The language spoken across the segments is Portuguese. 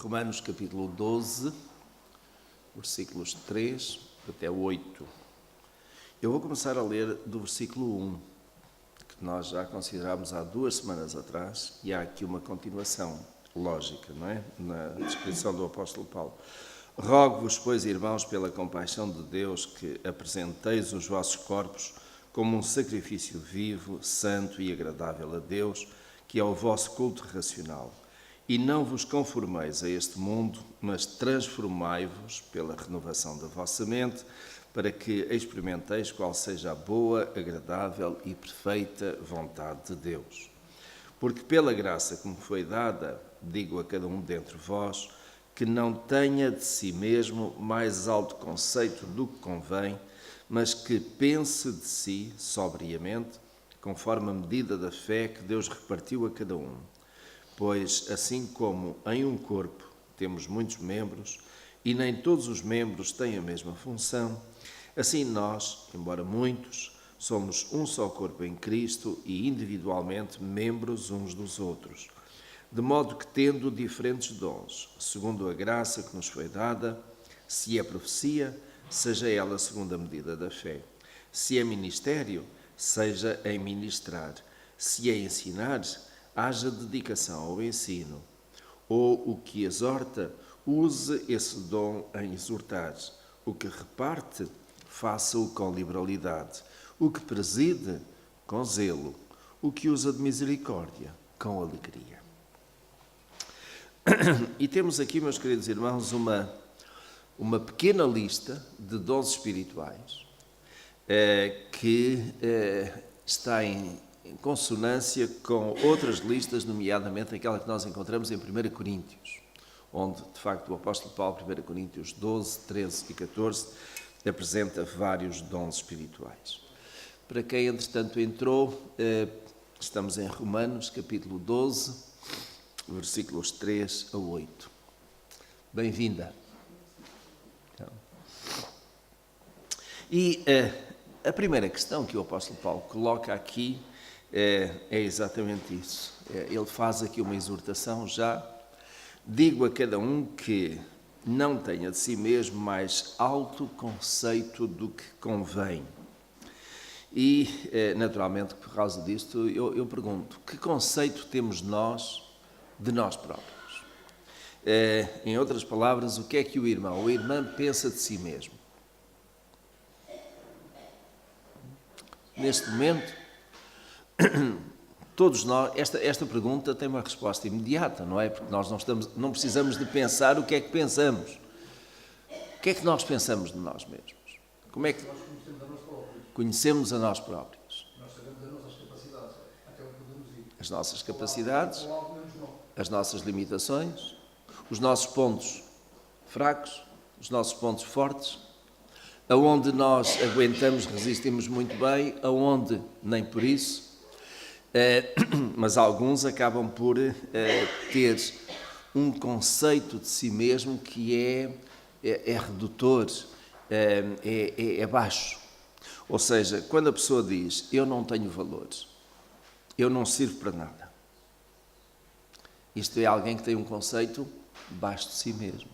Romanos capítulo 12, versículos 3 até 8. Eu vou começar a ler do versículo 1, que nós já considerámos há 2 semanas atrás, e há aqui uma continuação lógica, não é? Na descrição do apóstolo Paulo. Rogo-vos, pois, irmãos, pela compaixão de Deus, que apresenteis os vossos corpos como um sacrifício vivo, santo e agradável a Deus, que é o vosso culto racional. E não vos conformeis a este mundo, mas transformai-vos pela renovação da vossa mente, para que experimenteis qual seja a boa, agradável e perfeita vontade de Deus. Porque pela graça que me foi dada, digo a cada um dentre vós, que não tenha de si mesmo mais alto conceito do que convém, mas que pense de si, sobriamente, conforme a medida da fé que Deus repartiu a cada um. Pois, assim como em um corpo temos muitos membros, e nem todos os membros têm a mesma função, assim nós, embora muitos, somos um só corpo em Cristo e individualmente membros uns dos outros. De modo que, tendo diferentes dons, segundo a graça que nos foi dada, se é profecia, seja ela segundo a medida da fé. Se é ministério, seja em ministrar. Se é ensinar, haja dedicação ao ensino. Ou o que exorta, use esse dom em exortar. O que reparte, faça-o com liberalidade. O que preside, com zelo. O que usa de misericórdia, com alegria. E temos aqui, meus queridos irmãos, uma pequena lista de dons espirituais que está em consonância com outras listas, nomeadamente aquela que nós encontramos em 1 Coríntios, onde, de facto, o apóstolo Paulo, 1 Coríntios 12, 13 e 14, apresenta vários dons espirituais. Para quem, entretanto, entrou, estamos em Romanos, capítulo 12, versículos 3 a 8. Bem-vinda. E a primeira questão que o apóstolo Paulo coloca aqui é exatamente isso. Ele faz aqui uma exortação já. Digo a cada um que não tenha de si mesmo mais alto conceito do que convém. E, naturalmente, por causa disto, eu pergunto, que conceito temos nós de nós próprios? Em outras palavras, o que é que o irmão ou a irmã pensa de si mesmo? Neste momento, todos nós, esta pergunta tem uma resposta imediata, não é? Porque nós não precisamos de pensar o que é que pensamos. O que é que nós pensamos de nós mesmos? Como é que conhecemos a nós próprios? Nós sabemos as nossas capacidades, até onde podemos ir. As nossas capacidades, as nossas limitações, os nossos pontos fracos, os nossos pontos fortes, aonde nós aguentamos, resistimos muito bem, aonde nem por isso. Mas alguns acabam por ter um conceito de si mesmo que é redutor, é baixo. Ou seja, quando a pessoa diz, eu não tenho valores, eu não sirvo para nada, isto é alguém que tem um conceito baixo de si mesmo.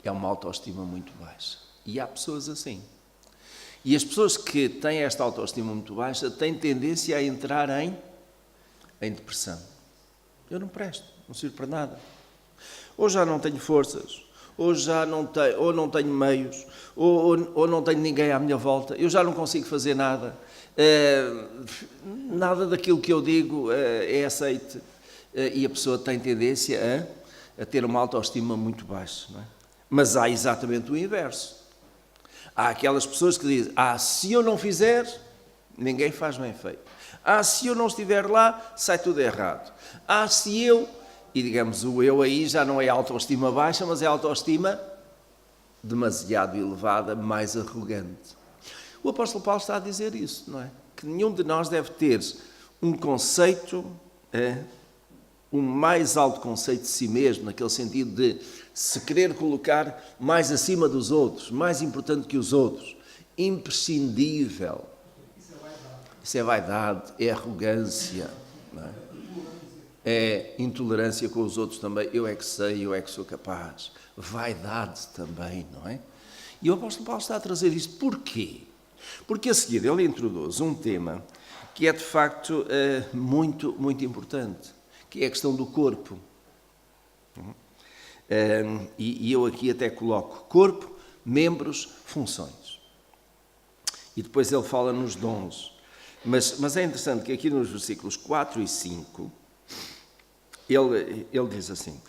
É uma autoestima muito baixa. E há pessoas assim. E as pessoas que têm esta autoestima muito baixa têm tendência a entrar em depressão. Eu não presto, não sirvo para nada. Ou já não tenho forças, ou não tenho meios, ou não tenho ninguém à minha volta, eu já não consigo fazer nada. Nada daquilo que eu digo é aceite. E a pessoa tem tendência a ter uma autoestima muito baixa, não é? Mas há exatamente o inverso. Há aquelas pessoas que dizem, se eu não fizer, ninguém faz bem feito. Se eu não estiver lá, sai tudo errado. Se eu... E digamos, o eu aí já não é autoestima baixa, mas é autoestima demasiado elevada, mais arrogante. O apóstolo Paulo está a dizer isso, não é? Que nenhum de nós deve ter um conceito, um mais alto conceito de si mesmo, naquele sentido de se querer colocar mais acima dos outros, mais importante que os outros, imprescindível. Isso é vaidade, é arrogância. Não é? é intolerância com os outros também. Eu é que sei, eu é que sou capaz. Vaidade também, não é? E o apóstolo Paulo está a trazer isto. Porquê? Porque a seguir ele introduz um tema que é de facto muito, muito importante, que é a questão do corpo. E eu aqui até coloco corpo, membros, funções. E depois ele fala nos dons. Mas é interessante que aqui nos versículos 4 e 5, ele diz assim,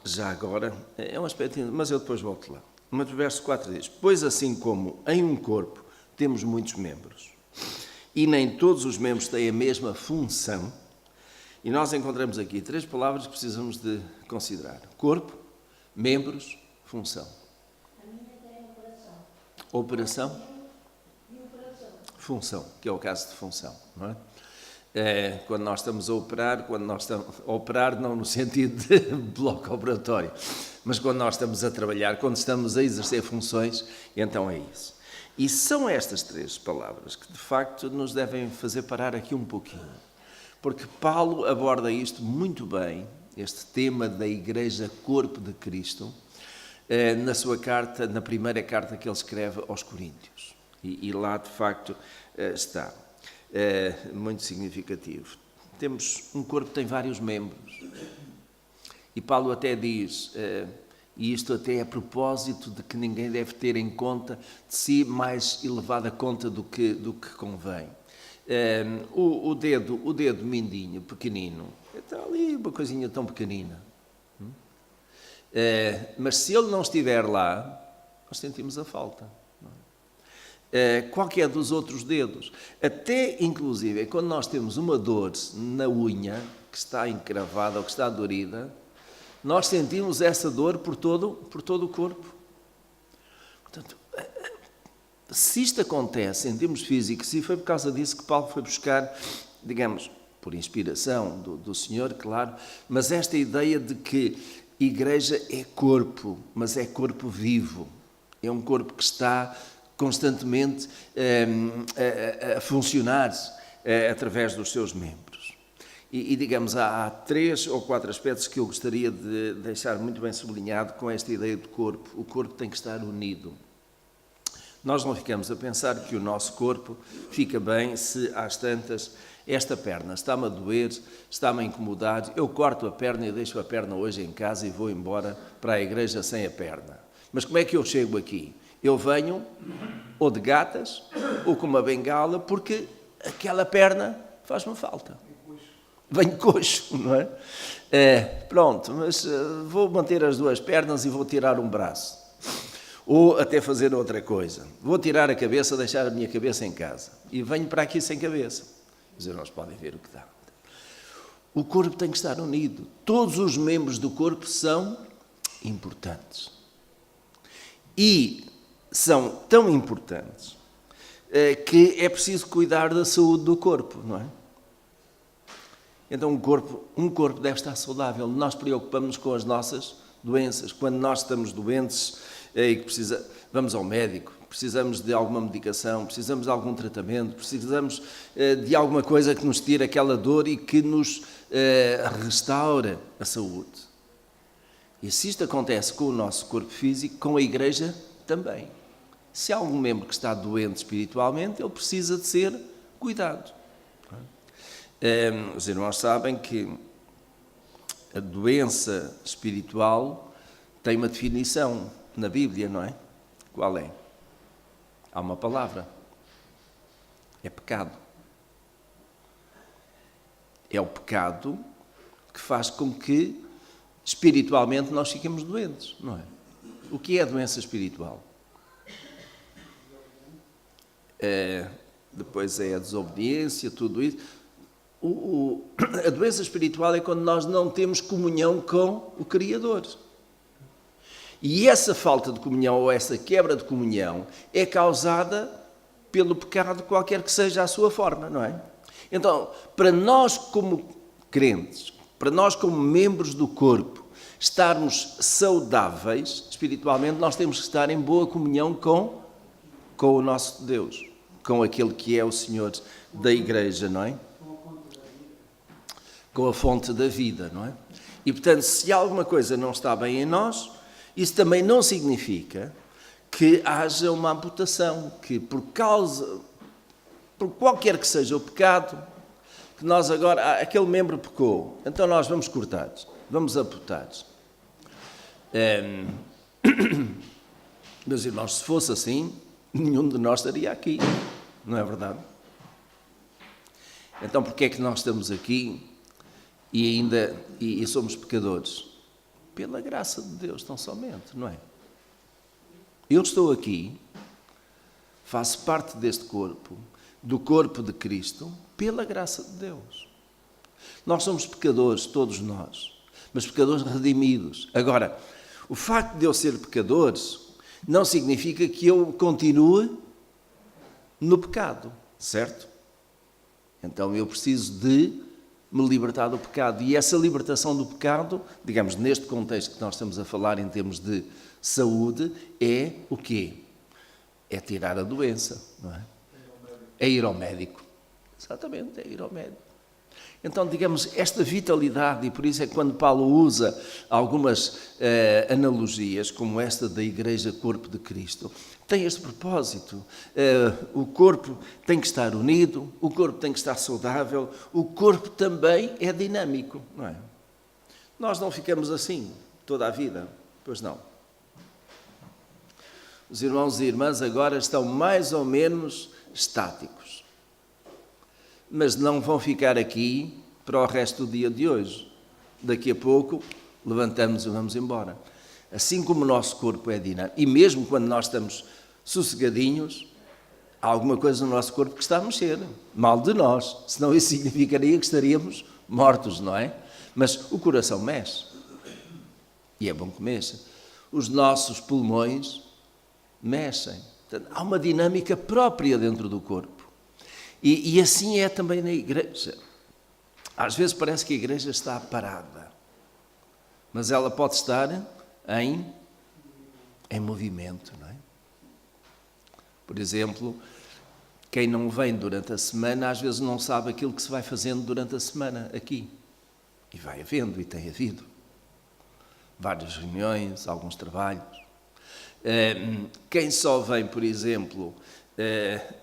já agora, é um aspecto, mas eu depois volto lá. Mas o verso 4 diz, pois assim como em um corpo temos muitos membros, e nem todos os membros têm a mesma função, e nós encontramos aqui 3 palavras que precisamos de considerar. Corpo, membros, função. A minha tem operação. Operação? E operação. Função, que é o caso de função, não é? Quando nós estamos a operar não no sentido de bloco operatório, mas quando nós estamos a trabalhar, quando estamos a exercer funções, então é isso. E são estas 3 palavras que de facto nos devem fazer parar aqui um pouquinho, porque Paulo aborda isto muito bem, este tema da Igreja Corpo de Cristo, na sua carta, na primeira carta que ele escreve aos Coríntios. E lá de facto está. Muito significativo. Temos um corpo que tem vários membros. E Paulo até diz, e isto até é a propósito de que ninguém deve ter em conta de si mais elevada conta do que convém. O dedo mindinho, pequenino, está ali uma coisinha tão pequenina. Mas se ele não estiver lá, nós sentimos a falta. Qualquer dos outros dedos. Até, inclusive, quando nós temos uma dor na unha, que está encravada ou que está dorida, nós sentimos essa dor por todo o corpo. Portanto, se isto acontece em termos físicos, e foi por causa disso que Paulo foi buscar, digamos, por inspiração do Senhor, claro, mas esta ideia de que igreja é corpo, mas é corpo vivo. É um corpo que está constantemente a funcionar através dos seus membros. E digamos, há 3 ou 4 aspectos que eu gostaria de deixar muito bem sublinhado com esta ideia de corpo. O corpo tem que estar unido. Nós não ficamos a pensar que o nosso corpo fica bem se às tantas esta perna está-me a doer, está-me a incomodar, eu corto a perna e deixo a perna hoje em casa e vou embora para a igreja sem a perna. Mas como é que eu chego aqui? Eu venho ou de gatas ou com uma bengala porque aquela perna faz-me falta. Venho coxo, não é? Pronto, mas vou manter as 2 pernas e vou tirar um braço. Ou até fazer outra coisa. Vou tirar a cabeça, deixar a minha cabeça em casa. E venho para aqui sem cabeça. Os irmãos podem ver o que dá. O corpo tem que estar unido. Todos os membros do corpo são importantes. E são tão importantes que é preciso cuidar da saúde do corpo, não é? Então um corpo deve estar saudável. Nós preocupamos-nos com as nossas doenças. Quando nós estamos doentes e que vamos ao médico, precisamos de alguma medicação, precisamos de algum tratamento, precisamos de alguma coisa que nos tire aquela dor e que nos restaure a saúde. E se isto acontece com o nosso corpo físico, com a igreja também. Se há algum membro que está doente espiritualmente, ele precisa de ser cuidado. Os irmãos sabem que a doença espiritual tem uma definição na Bíblia, não é? Qual é? Há uma palavra. É pecado. É o pecado que faz com que espiritualmente nós fiquemos doentes, não é? O que é a doença espiritual? Depois é a desobediência, tudo isso. A doença espiritual é quando nós não temos comunhão com o Criador. E essa falta de comunhão ou essa quebra de comunhão é causada pelo pecado, qualquer que seja a sua forma, não é? Então, para nós como crentes, para nós como membros do corpo, estarmos saudáveis espiritualmente, nós temos que estar em boa comunhão com o nosso Deus, com aquele que é o Senhor da Igreja, não é? Com a fonte da vida, não é? E, portanto, se alguma coisa não está bem em nós, isso também não significa que haja uma amputação, que por qualquer que seja o pecado, que nós agora, aquele membro pecou, então nós vamos cortar, vamos amputar. Meus irmãos, se fosse assim, nenhum de nós estaria aqui, não é verdade? Então, porque é que nós estamos aqui e somos pecadores? Pela graça de Deus, tão somente, não é? Eu estou aqui, faço parte deste corpo, do corpo de Cristo, pela graça de Deus. Nós somos pecadores, todos nós, mas pecadores redimidos. Agora, o facto de eu ser pecador não significa que eu continue no pecado, certo? Então eu preciso de me libertar do pecado. E essa libertação do pecado, digamos, neste contexto que nós estamos a falar em termos de saúde, é o quê? É tirar a doença, não é? É ir ao médico. Exatamente, é ir ao médico. Então, digamos, esta vitalidade, e por isso é que quando Paulo usa algumas analogias, como esta da Igreja Corpo de Cristo, tem este propósito. O corpo tem que estar unido, o corpo tem que estar saudável, o corpo também é dinâmico, não é? Nós não ficamos assim toda a vida, pois não. Os irmãos e irmãs agora estão mais ou menos estáticos, mas não vão ficar aqui para o resto do dia de hoje. Daqui a pouco levantamos e vamos embora. Assim como o nosso corpo é dinâmico, e mesmo quando nós estamos sossegadinhos, há alguma coisa no nosso corpo que está a mexer, mal de nós, senão isso significaria que estaríamos mortos, não é? Mas o coração mexe, e é bom que mexa. Os nossos pulmões mexem. Portanto, há uma dinâmica própria dentro do corpo. E assim é também na igreja. Às vezes parece que a igreja está parada, mas ela pode estar em movimento, não é? Por exemplo, quem não vem durante a semana, às vezes não sabe aquilo que se vai fazendo durante a semana aqui. E vai havendo, e tem havido. Várias reuniões, alguns trabalhos. Quem só vem, por exemplo,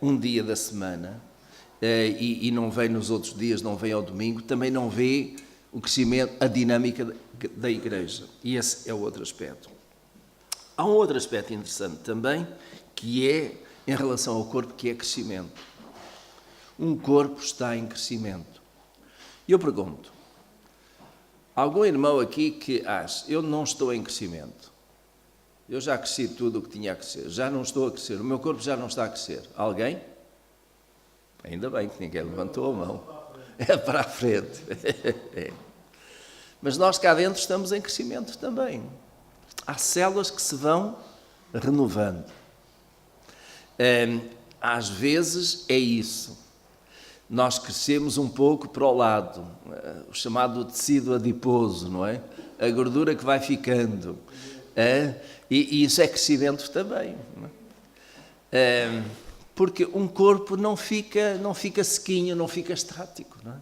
um dia da semana e não vem nos outros dias, não vem ao domingo, também não vê o crescimento, a dinâmica da igreja. E esse é o outro aspecto. Há um outro aspecto interessante também, que é em relação ao corpo, que é crescimento. Um corpo está em crescimento. E eu pergunto, algum irmão aqui que acha, eu não estou em crescimento, eu já cresci tudo o que tinha a crescer, já não estou a crescer, o meu corpo já não está a crescer. Alguém? Ainda bem que ninguém levantou a mão. É para a frente. É. Mas nós cá dentro estamos em crescimento também. Há células que se vão renovando. Às vezes é isso. Nós crescemos um pouco para o lado, o chamado tecido adiposo, não é? A gordura que vai ficando. E isso é crescimento também. Não é? Porque um corpo não fica sequinho, não fica estático. Não é?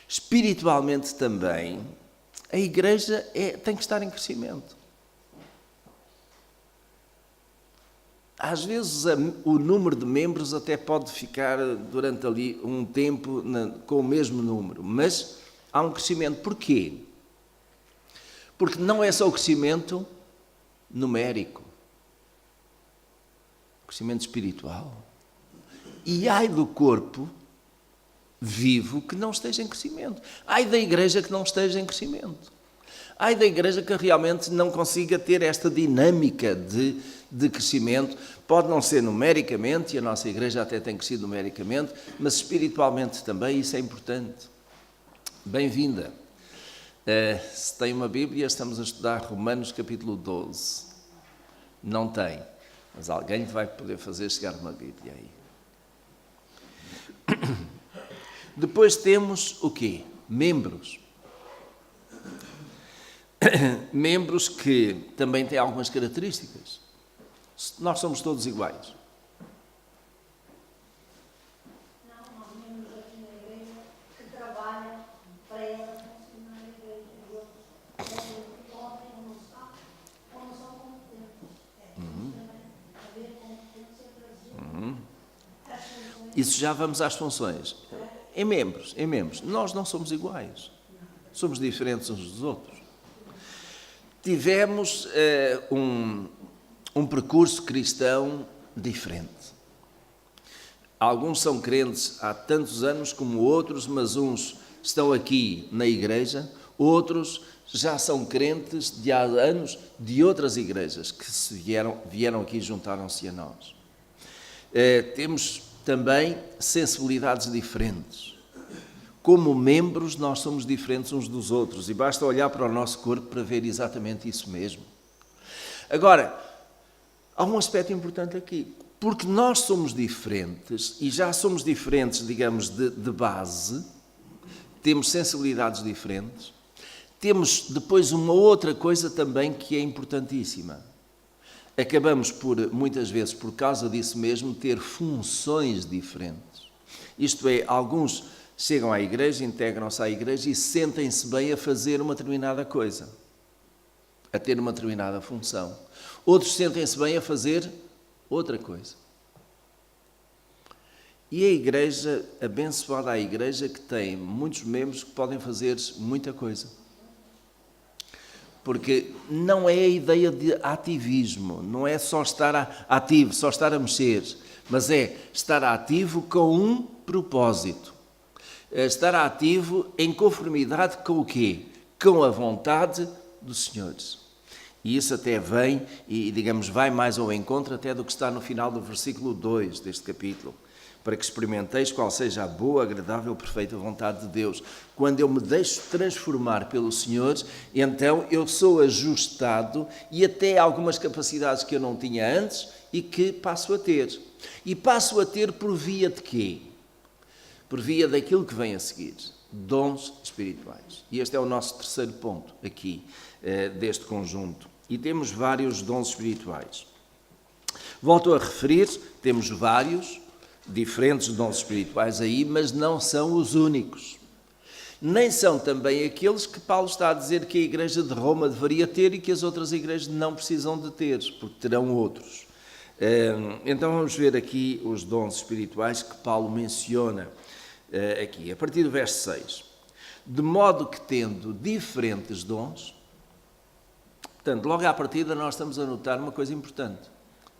Espiritualmente também, a igreja tem que estar em crescimento. Às vezes o número de membros até pode ficar durante ali um tempo com o mesmo número, mas há um crescimento. Porquê? Porque não é só o crescimento numérico, o crescimento espiritual. E ai do corpo vivo que não esteja em crescimento. Ai da igreja que não esteja em crescimento. Ai da igreja que realmente não consiga ter esta dinâmica de crescimento. Pode não ser numericamente, e a nossa igreja até tem crescido numericamente, mas espiritualmente também, isso é importante. Bem-vinda. Se tem uma Bíblia, estamos a estudar Romanos capítulo 12. Não tem, mas alguém vai poder fazer chegar uma Bíblia aí. Depois temos o quê? Membros. Membros que também têm algumas características. Nós somos todos iguais. Isso já vamos às funções. Em membros. Nós não somos iguais. Somos diferentes uns dos outros. Tivemos um percurso cristão diferente. Alguns são crentes há tantos anos como outros, mas uns estão aqui na igreja, outros já são crentes de há anos de outras igrejas que vieram aqui e juntaram-se a nós. Temos também sensibilidades diferentes. Como membros, nós somos diferentes uns dos outros e basta olhar para o nosso corpo para ver exatamente isso mesmo. Agora, há um aspecto importante aqui. Porque nós somos diferentes e já somos diferentes, digamos, de base, temos sensibilidades diferentes, temos depois uma outra coisa também que é importantíssima. Acabamos por, muitas vezes, por causa disso mesmo, ter funções diferentes. Isto é, alguns chegam à igreja, integram-se à igreja e sentem-se bem a fazer uma determinada coisa, a ter uma determinada função. Outros sentem-se bem a fazer outra coisa. E a igreja, abençoada a igreja que tem muitos membros que podem fazer muita coisa. Porque não é a ideia de ativismo, não é só estar ativo, só estar a mexer, mas é estar ativo com um propósito. Estar ativo em conformidade com o quê? Com a vontade do Senhor. E isso até vem, e digamos, vai mais ao encontro até do que está no final do versículo 2 deste capítulo. Para que experimenteis qual seja a boa, agradável, perfeita vontade de Deus. Quando eu me deixo transformar pelo Senhor, então eu sou ajustado e até algumas capacidades que eu não tinha antes e que passo a ter. E passo a ter por via de quê? Por via daquilo que vem a seguir. Dons espirituais. E este é o nosso terceiro ponto aqui deste conjunto. E temos vários dons espirituais. Volto a referir, temos vários diferentes dons espirituais aí, mas não são os únicos. Nem são também aqueles que Paulo está a dizer que a igreja de Roma deveria ter e que as outras igrejas não precisam de ter, porque terão outros. Então vamos ver aqui os dons espirituais que Paulo menciona aqui, a partir do verso 6. De modo que tendo diferentes dons, portanto, logo à partida nós estamos a notar uma coisa importante,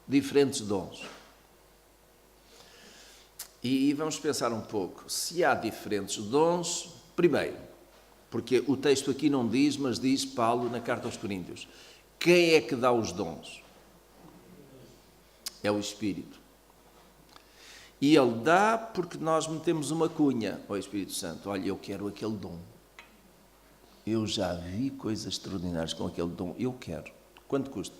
diferentes dons. E vamos pensar um pouco, se há diferentes dons, primeiro, porque o texto aqui não diz, mas diz Paulo na carta aos Coríntios, quem é que dá os dons? É o Espírito. E Ele dá porque nós metemos uma cunha ao Espírito Santo, olha, eu quero aquele dom. Eu já vi coisas extraordinárias com aquele dom, eu quero. Quanto custa?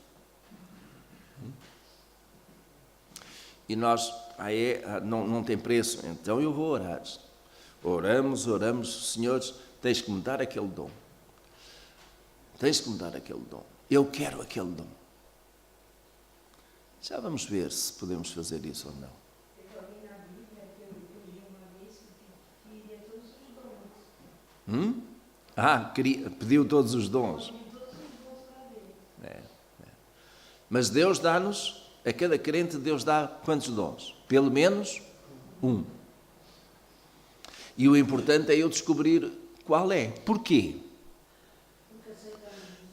E nós, não tem preço, então eu vou orar. Oramos, Senhor, tens que me dar aquele dom. Tens que me dar aquele dom. Eu quero aquele dom. Já vamos ver se podemos fazer isso ou não. Eu falei na Bíblia que eu pedi uma vez que queria todos os dons. Pediu todos os dons. Mas Deus dá-nos, a cada crente Deus dá quantos dons? Pelo menos um. E o importante é eu descobrir qual é. Porquê?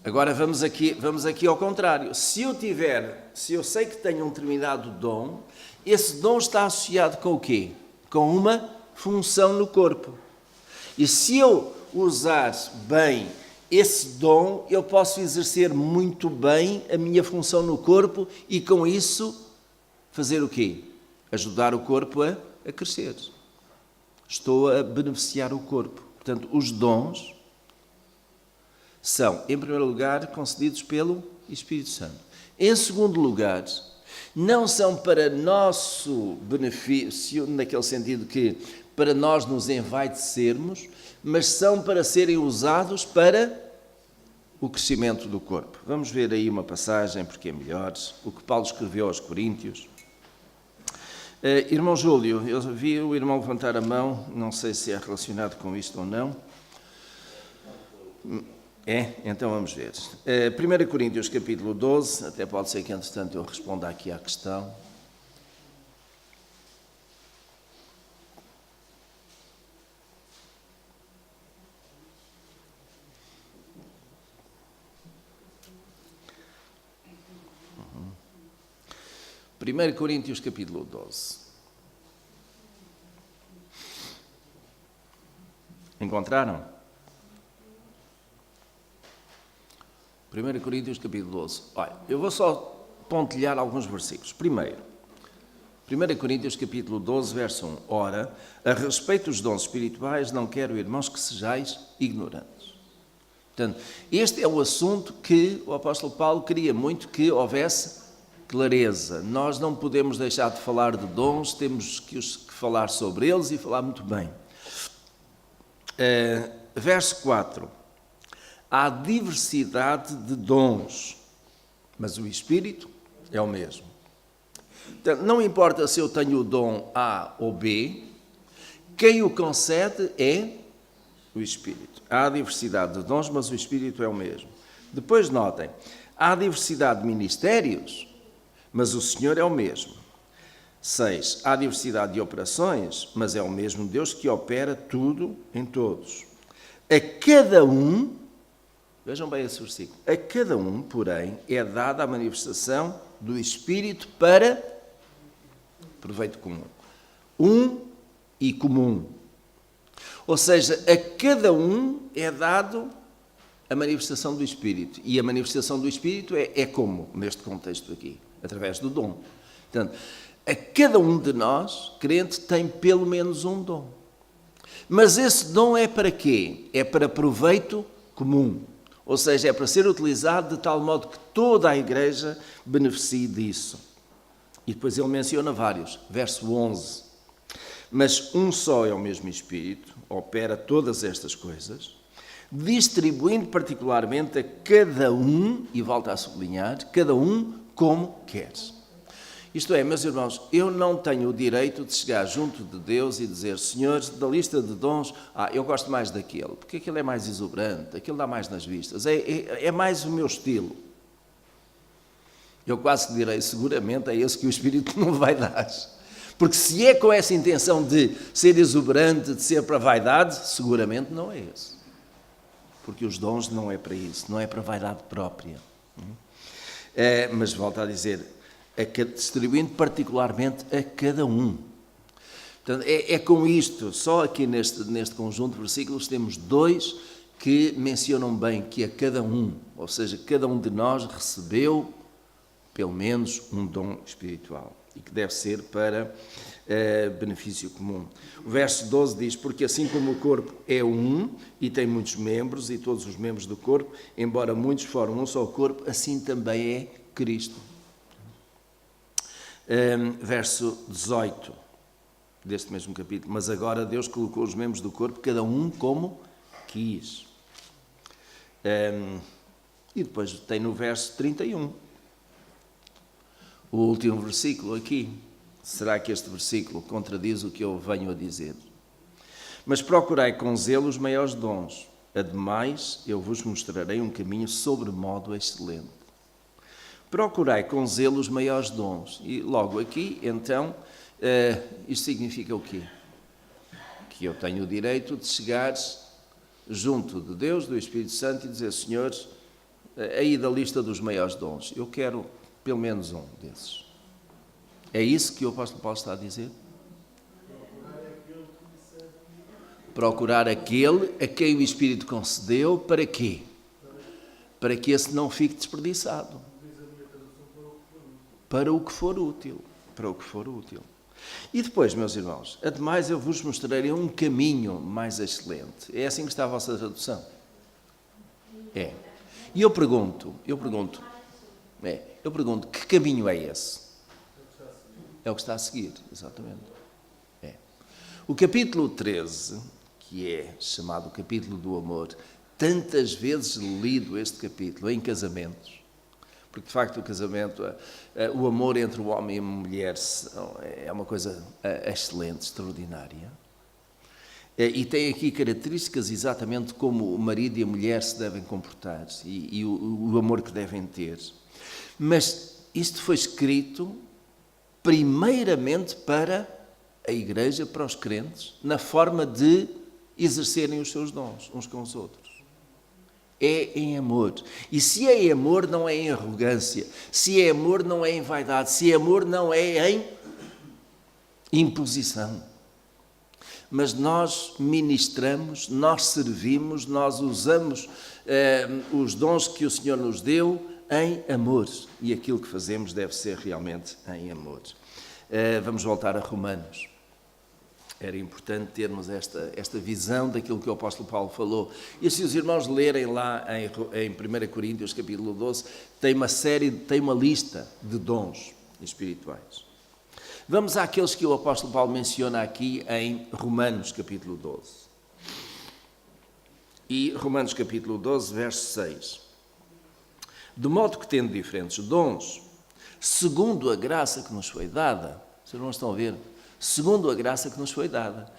Agora vamos aqui ao contrário. Se eu sei que tenho um determinado dom, esse dom está associado com o quê? Com uma função no corpo. E se eu usar bem esse dom, eu posso exercer muito bem a minha função no corpo e com isso fazer o quê? Ajudar o corpo a crescer. Estou a beneficiar o corpo. Portanto, os dons são, em primeiro lugar, concedidos pelo Espírito Santo. Em segundo lugar, não são para nosso benefício, naquele sentido que para nós nos envaidecermos, mas são para serem usados para o crescimento do corpo. Vamos ver aí uma passagem, porque é melhor, o que Paulo escreveu aos Coríntios. Irmão Júlio, eu vi o irmão levantar a mão, não sei se é relacionado com isto ou não. Então vamos ver. 1 Coríntios capítulo 12, até pode ser que entretanto eu responda aqui à questão. 1 Coríntios capítulo 12. Encontraram? 1 Coríntios capítulo 12. Olha, eu vou só pontilhar alguns versículos. Primeiro, 1 Coríntios capítulo 12, verso 1. Ora, a respeito dos dons espirituais, não quero, irmãos, que sejais ignorantes. Portanto, este é o assunto que o apóstolo Paulo queria muito que houvesse clareza. Nós não podemos deixar de falar de dons, temos que falar sobre eles e falar muito bem. Verso 4. Há diversidade de dons, mas o Espírito é o mesmo. Portanto, não importa se eu tenho o dom A ou B, quem o concede é o Espírito. Há diversidade de dons, mas o Espírito é o mesmo. Depois notem, há diversidade de ministérios, mas o Senhor é o mesmo. 6. Há diversidade de operações, mas é o mesmo Deus que opera tudo em todos. A cada um, vejam bem esse versículo, a cada um, porém, é dada a manifestação do Espírito para proveito comum. Um e comum. Ou seja, a cada um é dado a manifestação do Espírito. E a manifestação do Espírito é como, neste contexto aqui? Através do dom. Portanto, a cada um de nós, crente, tem pelo menos um dom. Mas esse dom é para quê? É para proveito comum. Ou seja, é para ser utilizado de tal modo que toda a igreja beneficie disso. E depois ele menciona vários. Verso 11. Mas um só é o mesmo Espírito, opera todas estas coisas, distribuindo particularmente a cada um, e volta a sublinhar, cada um como quer. Isto é, meus irmãos, eu não tenho o direito de chegar junto de Deus e dizer: Senhor, da lista de dons, eu gosto mais daquele, porque aquele é mais exuberante, aquele dá mais nas vistas, é mais o meu estilo. Eu quase que direi, seguramente é esse que o Espírito não vai dar. Porque se é com essa intenção de ser exuberante, de ser para vaidade, seguramente não é esse. Porque os dons não é para isso, não é para vaidade própria. Mas volto a dizer, distribuindo particularmente a cada um. Portanto, é com isto, só aqui neste conjunto de versículos, temos dois que mencionam bem que a cada um, ou seja, cada um de nós recebeu pelo menos um dom espiritual e que deve ser para benefício comum. O verso 12 diz: porque assim como o corpo é um e tem muitos membros, e todos os membros do corpo, embora muitos formam um só corpo, assim também é Cristo. Verso 18 deste mesmo capítulo: mas agora Deus colocou os membros do corpo, cada um como quis. E depois tem no verso 31, o último versículo aqui. Será que este versículo contradiz o que eu venho a dizer? Mas procurai com zelo os maiores dons, ademais eu vos mostrarei um caminho sobremodo excelente. Procurai com zelo os maiores dons. E logo aqui, então, isto significa o quê? Que eu tenho o direito de chegar junto de Deus, do Espírito Santo, e dizer: Senhor, aí da lista dos maiores dons, eu quero pelo menos um desses. É isso que o apóstolo Paulo está a dizer? Procurar aquele a quem o Espírito concedeu, para quê? Para que esse não fique desperdiçado. Para o que for útil. Para o que for útil. E depois, meus irmãos, ademais eu vos mostrarei um caminho mais excelente. É assim que está a vossa tradução? É. E eu pergunto, que caminho é esse? É o que está a seguir, exatamente. É. O capítulo 13, que é chamado o capítulo do amor, tantas vezes lido este capítulo em casamentos, porque de facto o casamento, o amor entre o homem e a mulher é uma coisa excelente, extraordinária. E tem aqui características exatamente como o marido e a mulher se devem comportar e o amor que devem ter. Mas isto foi escrito primeiramente para a igreja, para os crentes, na forma de exercerem os seus dons uns com os outros. é em amor. E se é em amor, não é em arrogância. Se é amor, não é em vaidade. Se é amor, não é em imposição. Mas nós ministramos, nós servimos, nós usamos os dons que o Senhor nos deu em amor. E aquilo que fazemos deve ser realmente em amor. Vamos voltar a Romanos. Era importante termos esta visão daquilo que o apóstolo Paulo falou. E se os irmãos lerem lá em 1 Coríntios, capítulo 12, tem uma lista de dons espirituais. Vamos àqueles que o apóstolo Paulo menciona aqui em Romanos, capítulo 12. E Romanos, capítulo 12, verso 6. De modo que, tendo diferentes dons, segundo a graça que nos foi dada, vocês não estão a ver? Segundo a graça que nos foi dada.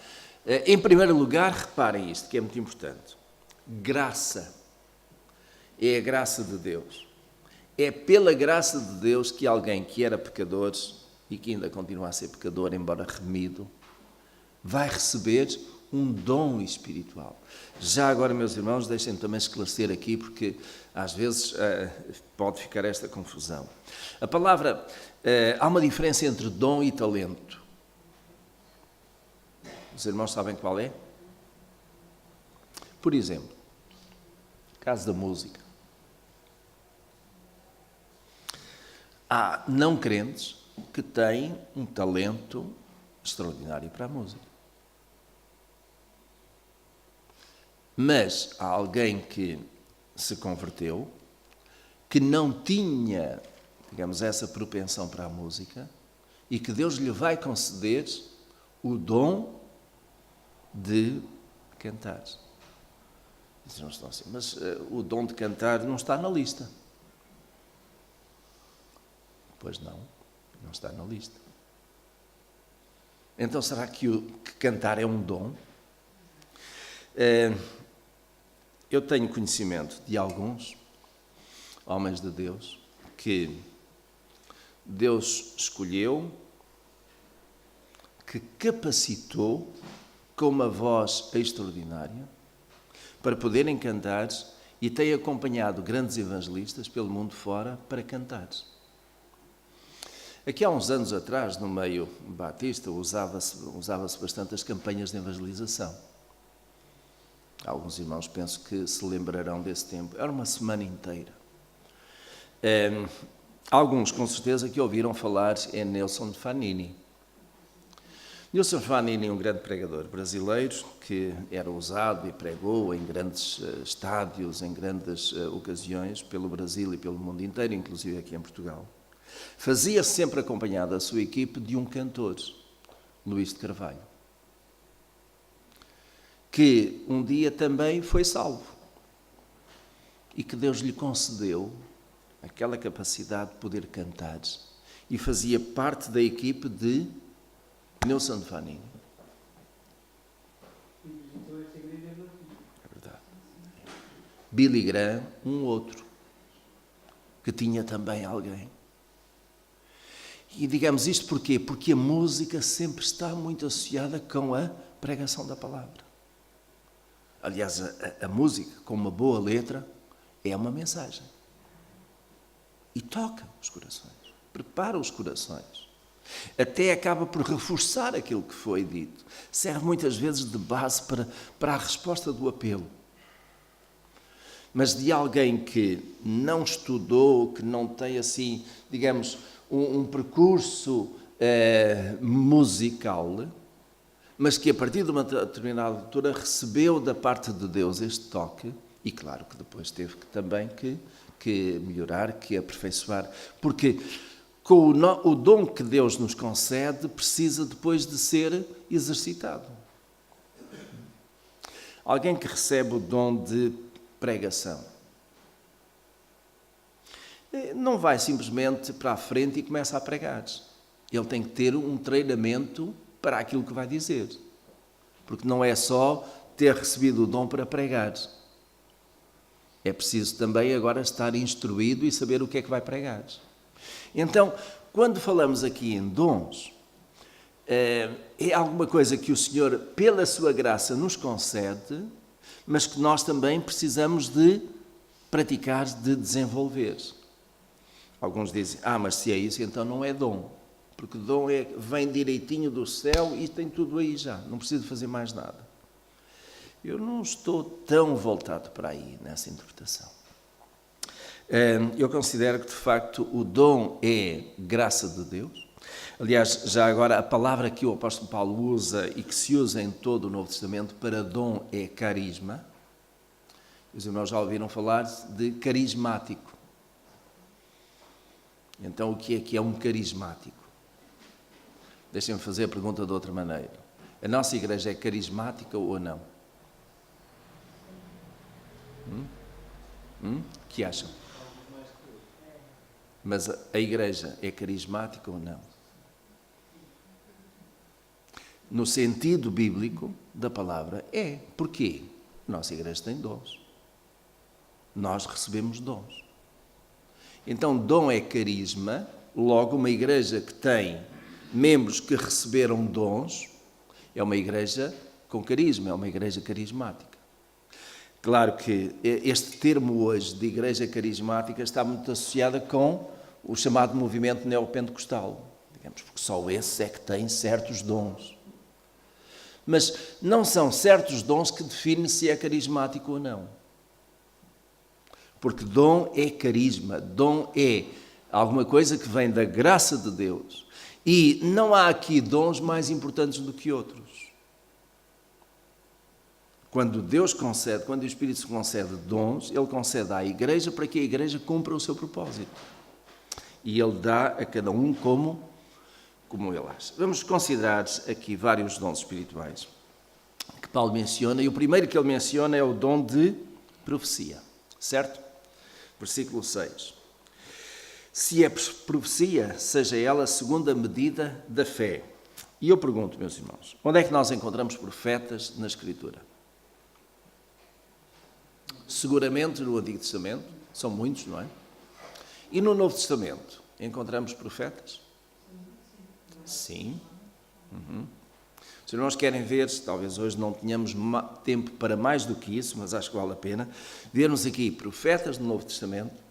Em primeiro lugar, reparem isto, que é muito importante. Graça é a graça de Deus. É pela graça de Deus que alguém que era pecador e que ainda continua a ser pecador, embora remido, vai receber um dom espiritual. Já agora, meus irmãos, deixem-me também esclarecer aqui, porque às vezes pode ficar esta confusão. A palavra, há uma diferença entre dom e talento. Os irmãos sabem qual é? Por exemplo, caso da música. Há não crentes que têm um talento extraordinário para a música. Mas há alguém que se converteu, que não tinha, digamos, essa propensão para a música e que Deus lhe vai conceder o dom de cantar. Não estão assim, mas o dom de cantar não está na lista. Pois não está na lista. Então será que cantar é um dom? Eu tenho conhecimento de alguns homens de Deus que Deus escolheu, que capacitou com uma voz extraordinária para poderem cantar e tem acompanhado grandes evangelistas pelo mundo fora para cantar. Aqui há uns anos atrás, no meio batista, usava-se bastante as campanhas de evangelização. Alguns irmãos penso que se lembrarão desse tempo. Era uma semana inteira. Alguns, com certeza, que ouviram falar em Nelson Fanini. Nelson Fanini é um grande pregador brasileiro que era usado e pregou em grandes estádios, em grandes ocasiões, pelo Brasil e pelo mundo inteiro, inclusive aqui em Portugal. Fazia sempre acompanhado da sua equipe de um cantor, Luís de Carvalho, que um dia também foi salvo e que Deus lhe concedeu aquela capacidade de poder cantar e fazia parte da equipe de Nelson Fanini. É verdade. Billy Graham, um outro, que tinha também alguém. E digamos isto porquê? Porque a música sempre está muito associada com a pregação da palavra. Aliás, a música, com uma boa letra, é uma mensagem. E toca os corações, prepara os corações. Até acaba por reforçar aquilo que foi dito. Serve muitas vezes de base para a resposta do apelo. Mas de alguém que não estudou, que não tem assim, digamos, um percurso musical, mas que a partir de uma determinada altura recebeu da parte de Deus este toque, e claro que depois teve também que melhorar, que aperfeiçoar, porque com o dom que Deus nos concede precisa depois de ser exercitado. Alguém que recebe o dom de pregação não vai simplesmente para a frente e começa a pregar. Ele tem que ter um treinamento para aquilo que vai dizer. Porque não é só ter recebido o dom para pregar. É preciso também agora estar instruído e saber o que é que vai pregar. Então, quando falamos aqui em dons, é alguma coisa que o Senhor, pela sua graça, nos concede, mas que nós também precisamos de praticares de desenvolveres. Alguns dizem, mas se é isso, então não é dom. Porque dom vem direitinho do céu e tem tudo aí já, não preciso fazer mais nada. Eu não estou tão voltado para aí nessa interpretação. Eu considero que, de facto, o dom é graça de Deus. Aliás, já agora, a palavra que o apóstolo Paulo usa e que se usa em todo o Novo Testamento para dom é carisma. Os irmãos já ouviram falar de carismático. Então, o que é um carismático? Deixem-me fazer a pergunta de outra maneira. A nossa igreja é carismática ou não? O que acham? Mas a igreja é carismática ou não? No sentido bíblico da palavra, é. Porquê? Nossa igreja tem dons. Nós recebemos dons. Então, dom é carisma, logo uma igreja que tem membros que receberam dons, é uma igreja com carisma, é uma igreja carismática. Claro que este termo hoje de igreja carismática está muito associado com o chamado movimento neopentecostal, digamos, porque só esse é que tem certos dons. Mas não são certos dons que definem se é carismático ou não. Porque dom é carisma, dom é alguma coisa que vem da graça de Deus. E não há aqui dons mais importantes do que outros. Quando Deus concede, quando o Espírito concede dons, Ele concede à igreja para que a igreja cumpra o seu propósito. E Ele dá a cada um como Ele acha. Vamos considerar aqui vários dons espirituais que Paulo menciona. E o primeiro que ele menciona é o dom de profecia. Certo? Versículo 6. Se é profecia, seja ela segundo a medida da fé. E eu pergunto, meus irmãos, onde é que nós encontramos profetas na Escritura? Seguramente no Antigo Testamento, são muitos, não é? E no Novo Testamento, encontramos profetas? Sim. Os irmãos querem ver, talvez hoje não tenhamos tempo para mais do que isso, mas acho que vale a pena, vermos aqui profetas do Novo Testamento,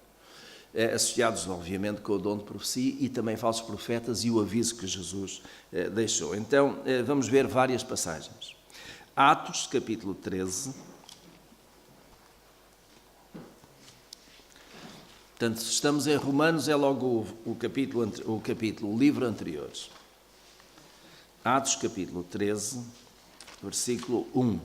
associados, obviamente, com o dom de profecia e também falsos profetas e o aviso que Jesus deixou. Então, vamos ver várias passagens. Atos, capítulo 13. Portanto, se estamos em Romanos, é logo o livro anterior. Atos, capítulo 13, versículo 1.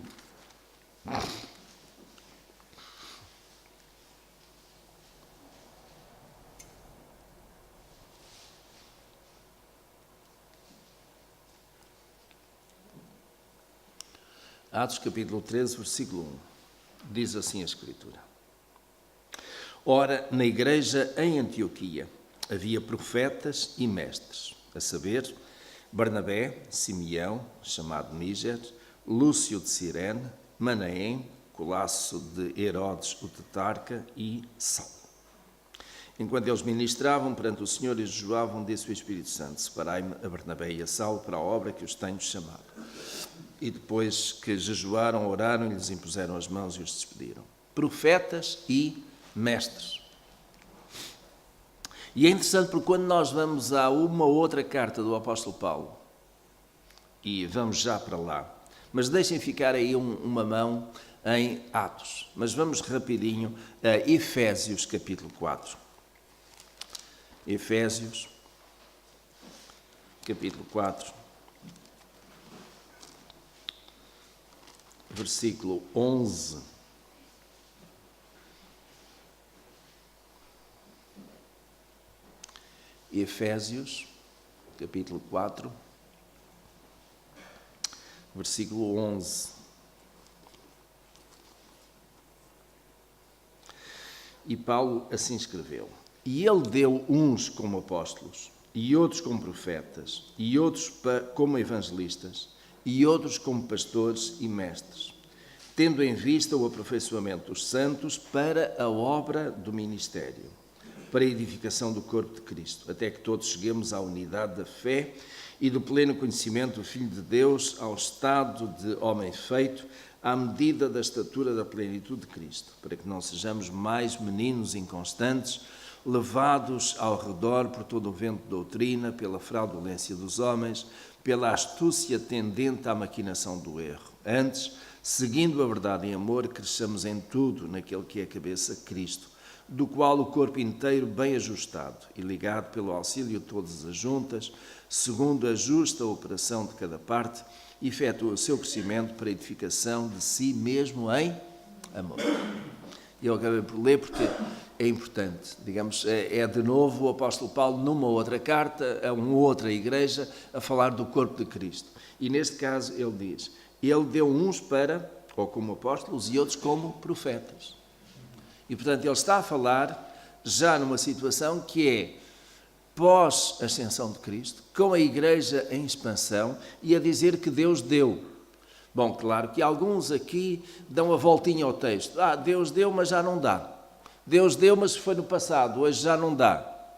Atos, capítulo 13, versículo 1. Diz assim a Escritura. Ora, na igreja em Antioquia havia profetas e mestres, a saber, Barnabé, Simeão, chamado Níger, Lúcio de Cirene, Manaém, Colasso de Herodes, o tetrarca, e Saulo. Enquanto eles ministravam perante o Senhor e jejuavam, disse o Espírito Santo: separai-me a Barnabé e a Saulo para a obra que os tenho chamado. E depois que jejuaram, oraram e lhes impuseram as mãos e os despediram. Profetas e mestres. E é interessante porque quando nós vamos a uma outra carta do apóstolo Paulo, e vamos já para lá, mas deixem ficar aí uma mão em Atos, mas vamos rapidinho a Efésios capítulo 4. Efésios capítulo 4, versículo 11. Efésios, capítulo 4, versículo 11. E Paulo assim escreveu: e ele deu uns como apóstolos, e outros como profetas, e outros como evangelistas, e outros como pastores e mestres, tendo em vista o aperfeiçoamento dos santos para a obra do ministério, para a edificação do corpo de Cristo, até que todos cheguemos à unidade da fé e do pleno conhecimento do Filho de Deus ao estado de homem feito, à medida da estatura da plenitude de Cristo, para que não sejamos mais meninos inconstantes, levados ao redor por todo o vento de doutrina, pela fraudulência dos homens, pela astúcia tendente à maquinação do erro. Antes, seguindo a verdade em amor, cresçamos em tudo naquele que é a cabeça, Cristo, do qual o corpo inteiro, bem ajustado e ligado pelo auxílio de todas as juntas, segundo a justa operação de cada parte, efetua o seu crescimento para a edificação de si mesmo em amor. Eu acabei por ler porque é importante, digamos, é de novo o apóstolo Paulo numa outra carta, a uma outra igreja, a falar do corpo de Cristo. E neste caso ele diz, ele deu uns para, ou como apóstolos, e outros como profetas. E portanto ele está a falar já numa situação que é pós-ascensão de Cristo, com a igreja em expansão e a dizer que Deus deu. Bom, claro que alguns aqui dão a voltinha ao texto. Deus deu, mas já não dá. Deus deu, mas foi no passado, hoje já não dá.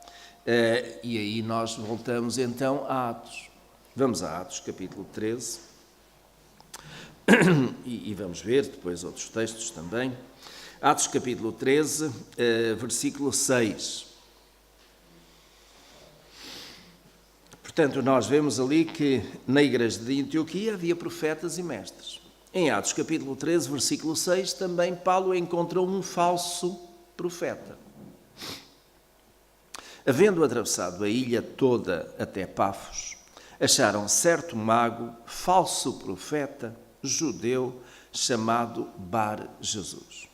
E aí nós voltamos então a Atos. Vamos a Atos, capítulo 13. E vamos ver depois outros textos também. Atos, capítulo 13, versículo 6. Portanto, nós vemos ali que na igreja de Antioquia havia profetas e mestres. Em Atos capítulo 13, versículo 6, também Paulo encontrou um falso profeta. Havendo atravessado a ilha toda até Pafos, acharam certo mago, falso profeta, judeu, chamado Bar Jesus,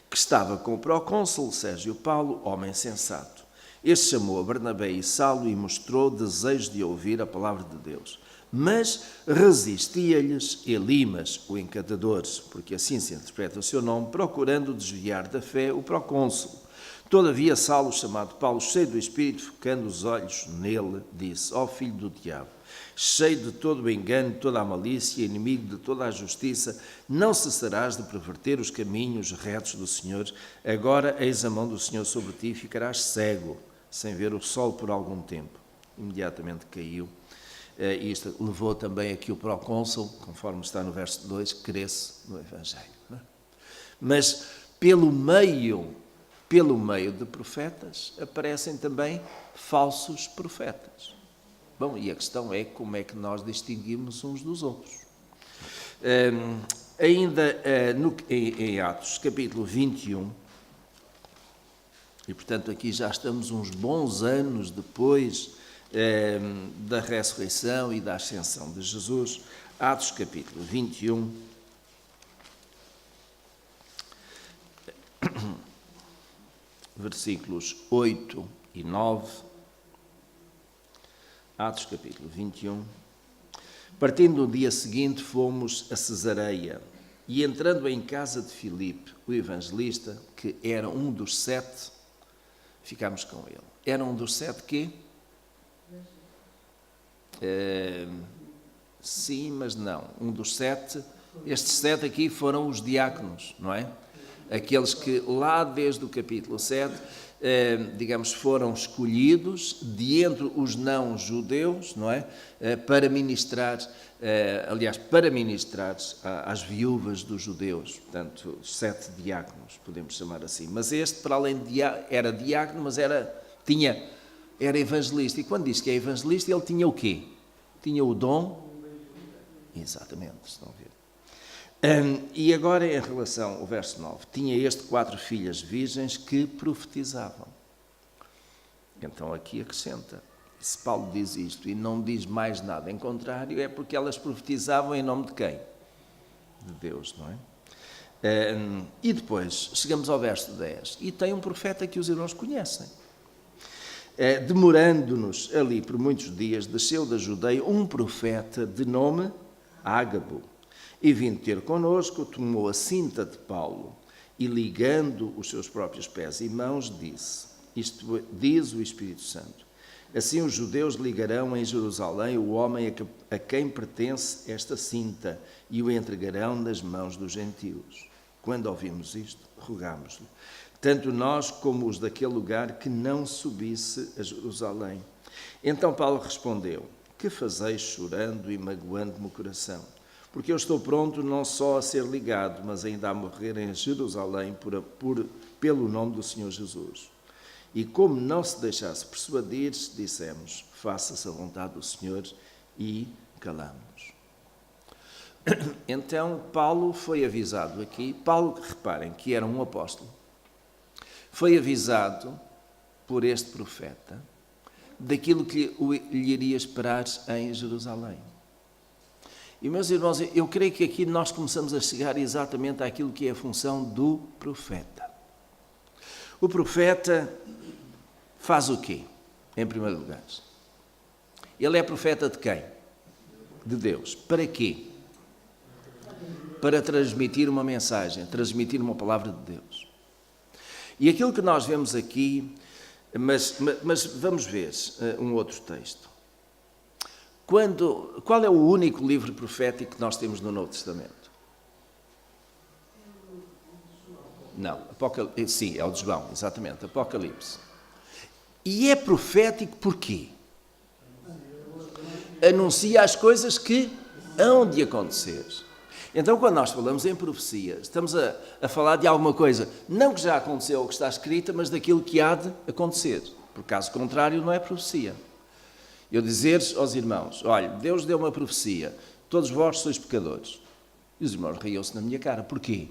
que estava com o procônsul Sérgio Paulo, homem sensato. Este chamou a Barnabé e Saulo e mostrou desejo de ouvir a palavra de Deus. Mas resistia-lhes Elimas, o encantador, porque assim se interpreta o seu nome, procurando desviar da fé o procônsul. Todavia Saulo, chamado Paulo, cheio do Espírito, focando os olhos nele, disse, ó filho do diabo, cheio de todo o engano, toda a malícia, inimigo de toda a justiça, não cessarás de perverter os caminhos retos do Senhor. Agora eis a mão do Senhor sobre ti e ficarás cego, sem ver o sol por algum tempo. Imediatamente caiu. E isto levou também a que o procônsul, conforme está no verso 2, cresce no Evangelho. Mas pelo meio de profetas aparecem também falsos profetas. Bom, e a questão é como é que nós distinguimos uns dos outros. Ainda em Atos, capítulo 21, e portanto aqui já estamos uns bons anos depois da ressurreição e da ascensão de Jesus, Atos capítulo 21, versículos 8 e 9, Atos capítulo 21. Partindo no dia seguinte, fomos a Cesareia, e entrando em casa de Filipe, o evangelista, que era um dos 7, ficámos com ele. Era um dos 7 quê? Sim, mas não. Um dos 7, estes 7 aqui foram os diáconos, não é? Aqueles que lá desde o capítulo 7, digamos, foram escolhidos de entre os não-judeus, não é? Para ministrar, para ministrar às viúvas dos judeus, portanto, 7 diáconos, podemos chamar assim. Mas este, para além de era diácono, mas era evangelista. E quando diz que é evangelista, ele tinha o quê? Tinha o dom? Exatamente, estão a ver. E agora em relação ao verso 9, tinha este 4 filhas virgens que profetizavam. Então aqui acrescenta, se Paulo diz isto e não diz mais nada em contrário, é porque elas profetizavam em nome de quem? De Deus, não é? E depois chegamos ao verso 10, e tem um profeta que os irmãos conhecem. Demorando-nos ali por muitos dias, desceu da Judeia um profeta de nome Ágabo, e vindo ter connosco, tomou a cinta de Paulo e, ligando os seus próprios pés e mãos, disse, isto diz o Espírito Santo, assim os judeus ligarão em Jerusalém o homem a quem pertence esta cinta e o entregarão nas mãos dos gentios. Quando ouvimos isto, rogámos-lhe, tanto nós como os daquele lugar, que não subisse a Jerusalém. Então Paulo respondeu, que fazeis chorando e magoando-me o coração? Porque eu estou pronto não só a ser ligado, mas ainda a morrer em Jerusalém pelo nome do Senhor Jesus. E como não se deixasse persuadir, dissemos, faça-se a vontade do Senhor, e calamos-nos. Então, Paulo foi avisado aqui. Paulo, reparem, que era um apóstolo, foi avisado por este profeta daquilo que lhe iria esperar em Jerusalém. E, meus irmãos, eu creio que aqui nós começamos a chegar exatamente àquilo que é a função do profeta. O profeta faz o quê, em primeiro lugar? Ele é profeta de quem? De Deus. Para quê? Para transmitir uma mensagem, transmitir uma palavra de Deus. E aquilo que nós vemos aqui, mas vamos ver um outro texto. Qual é o único livro profético que nós temos no Novo Testamento? Não, sim, é o de João, exatamente, Apocalipse. E é profético porquê? Anuncia as coisas que hão de acontecer. Então, quando nós falamos em profecia, estamos a falar de alguma coisa, não que já aconteceu ou que está escrita, mas daquilo que há de acontecer. Por caso contrário, não é profecia. Eu dizer aos irmãos, olha, Deus deu uma profecia, todos vós sois pecadores. E os irmãos riam-se na minha cara. Porquê?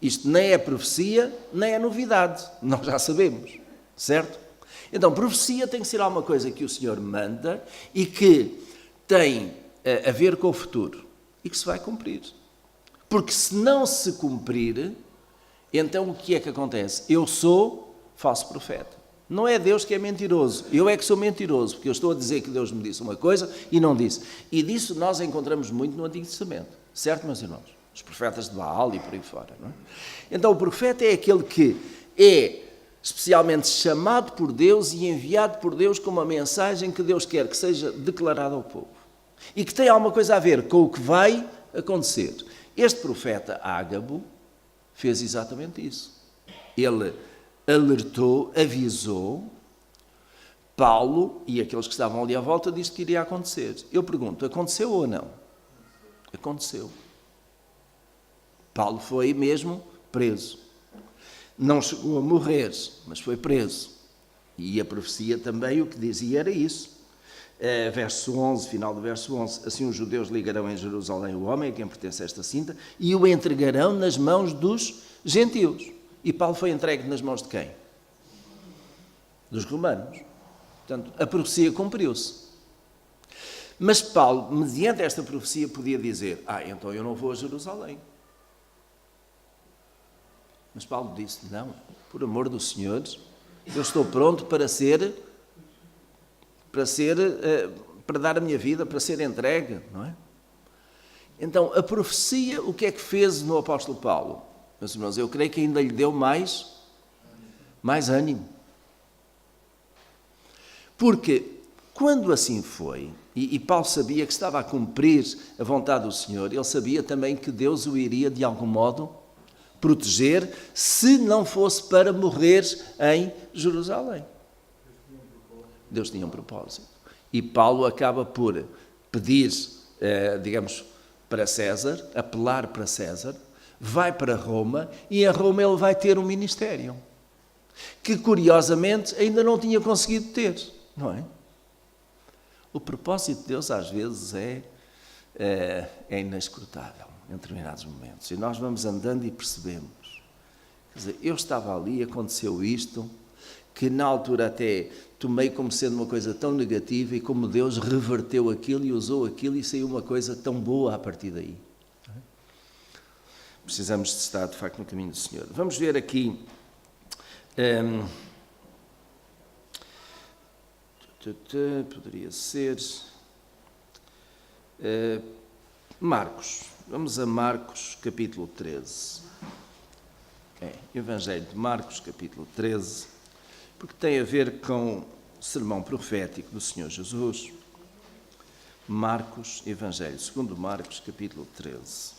Isto nem é profecia, nem é novidade. Nós já sabemos, certo? Então, profecia tem que ser alguma coisa que o Senhor manda e que tem a ver com o futuro e que se vai cumprir. Porque se não se cumprir, então o que é que acontece? Eu sou falso profeta. Não é Deus que é mentiroso, eu é que sou mentiroso, porque eu estou a dizer que Deus me disse uma coisa e não disse. E disso nós encontramos muito no Antigo Testamento, certo, meus irmãos? Os profetas de Baal e por aí fora, não é? Então o profeta é aquele que é especialmente chamado por Deus e enviado por Deus com uma mensagem que Deus quer que seja declarada ao povo. E que tem alguma coisa a ver com o que vai acontecer. Este profeta Ágabo fez exatamente isso. Ele alertou, avisou Paulo e aqueles que estavam ali à volta disto que iria acontecer. Eu pergunto, aconteceu ou não? Aconteceu. Paulo foi mesmo preso. Não chegou a morrer, mas foi preso. E a profecia também o que dizia era isso. Verso 11, final do verso 11. Assim os judeus ligarão em Jerusalém o homem a quem pertence esta cinta e o entregarão nas mãos dos gentios. E Paulo foi entregue nas mãos de quem? Dos romanos. Portanto, a profecia cumpriu-se. Mas Paulo, mediante esta profecia, podia dizer, então eu não vou a Jerusalém. Mas Paulo disse, não, por amor do Senhor, eu estou pronto para dar a minha vida, para ser entregue, não é? Então, a profecia, o que é que fez no apóstolo Paulo? Meus irmãos, eu creio que ainda lhe deu mais ânimo. Porque, quando assim foi, e Paulo sabia que estava a cumprir a vontade do Senhor, ele sabia também que Deus o iria, de algum modo, proteger, se não fosse para morrer em Jerusalém. Deus tinha um propósito. E Paulo acaba por pedir, para César, apelar para César, vai para Roma e em Roma ele vai ter um ministério que, curiosamente, ainda não tinha conseguido ter, não é? O propósito de Deus, às vezes, é inescrutável em determinados momentos. E nós vamos andando e percebemos. Quer dizer, eu estava ali, aconteceu isto, que na altura até tomei como sendo uma coisa tão negativa e como Deus reverteu aquilo e usou aquilo e saiu uma coisa tão boa a partir daí. Precisamos de estar, de facto, no caminho do Senhor. Vamos ver aqui... poderia ser... Marcos. Vamos a Marcos, capítulo 13. Evangelho de Marcos, capítulo 13, porque tem a ver com o sermão profético do Senhor Jesus. Marcos, Evangelho segundo Marcos, capítulo 13.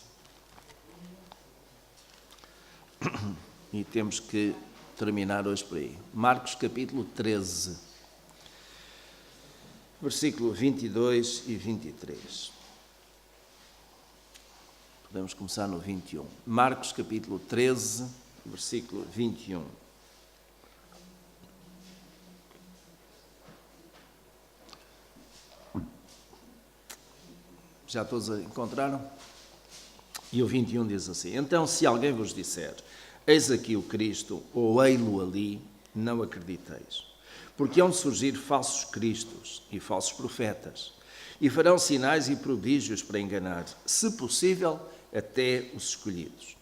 E temos que terminar hoje por aí. Marcos, capítulo 13. versículo 22 e 23. Podemos começar no 21. Marcos, capítulo 13, versículo 21. Já todos encontraram? E o 21 diz assim: Então, se alguém vos disser, eis aqui o Cristo, ou ei-lo ali, não acrediteis. Porque hão de surgir falsos cristos e falsos profetas, e farão sinais e prodígios para enganar, se possível, até os escolhidos.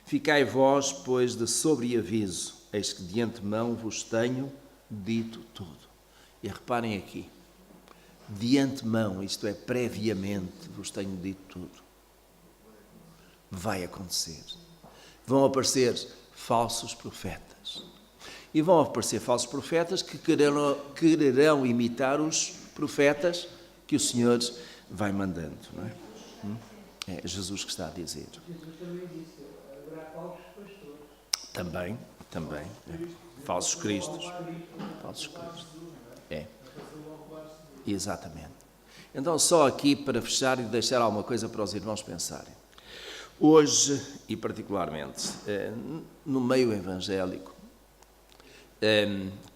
Ficai vós, pois, de sobreaviso, eis que de antemão vos tenho dito tudo. E reparem aqui, de antemão, isto é, previamente, vos tenho dito tudo. Vai acontecer. Vão aparecer falsos profetas. E vão aparecer falsos profetas que quererão imitar os profetas que o Senhor vai mandando. Não é? É Jesus que está a dizer. Jesus também disse, haverá falsos pastores. Também. É. Falsos cristos. Falsos cristos. É. Exatamente. Então, só aqui para fechar e deixar alguma coisa para os irmãos pensarem. Hoje, e particularmente no meio evangélico,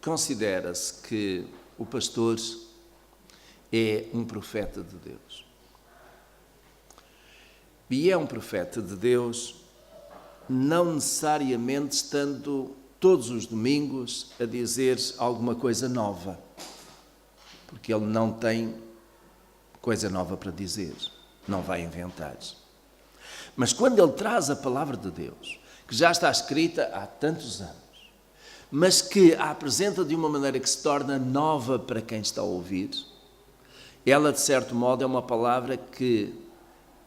considera-se que o pastor é um profeta de Deus. E é um profeta de Deus não necessariamente estando todos os domingos a dizer alguma coisa nova, porque ele não tem coisa nova para dizer, não vai inventar. Mas quando ele traz a palavra de Deus, que já está escrita há tantos anos, mas que a apresenta de uma maneira que se torna nova para quem está a ouvir, ela, de certo modo, é uma palavra que,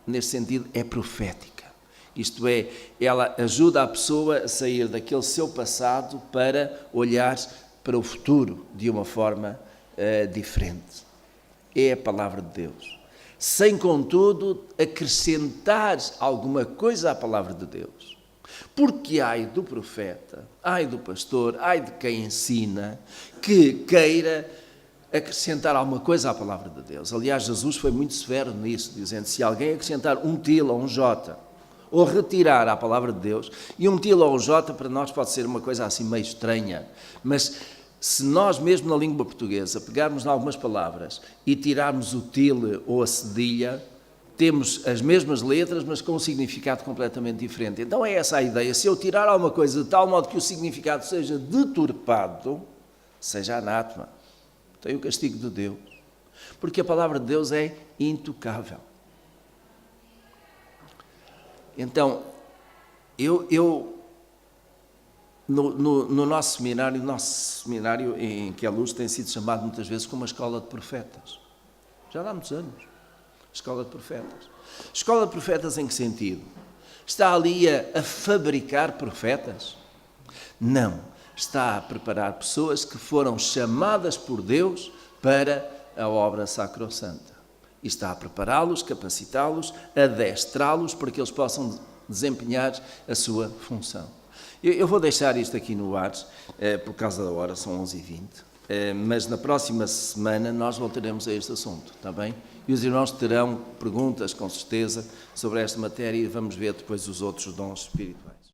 nesse sentido, é profética. Isto é, ela ajuda a pessoa a sair daquele seu passado para olhar para o futuro de uma forma diferente. É a palavra de Deus. Sem, contudo, acrescentar alguma coisa à palavra de Deus. Porque ai do profeta, ai do pastor, ai de quem ensina, que queira acrescentar alguma coisa à palavra de Deus. Aliás, Jesus foi muito severo nisso, dizendo, se alguém acrescentar um til ou um jota, ou retirar à palavra de Deus, e um til ou um jota para nós pode ser uma coisa assim meio estranha, mas se nós mesmo na língua portuguesa pegarmos em algumas palavras e tirarmos o til ou a cedilha, temos as mesmas letras, mas com um significado completamente diferente. Então é essa a ideia. Se eu tirar alguma coisa de tal modo que o significado seja deturpado, seja anátema, tem o castigo de Deus. Porque a palavra de Deus é intocável. Então, no nosso seminário em Queluz tem sido chamado muitas vezes como uma escola de profetas. Já há muitos anos. Escola de profetas. Escola de profetas em que sentido? Está ali a fabricar profetas? Não. Está a preparar pessoas que foram chamadas por Deus para a obra sacrossanta. E está a prepará-los, capacitá-los, adestrá-los para que eles possam desempenhar a sua função. Eu vou deixar isto aqui no ar, por causa da hora, são 11h20, mas na próxima semana nós voltaremos a este assunto, está bem? E os irmãos terão perguntas, com certeza, sobre esta matéria e vamos ver depois os outros dons espirituais.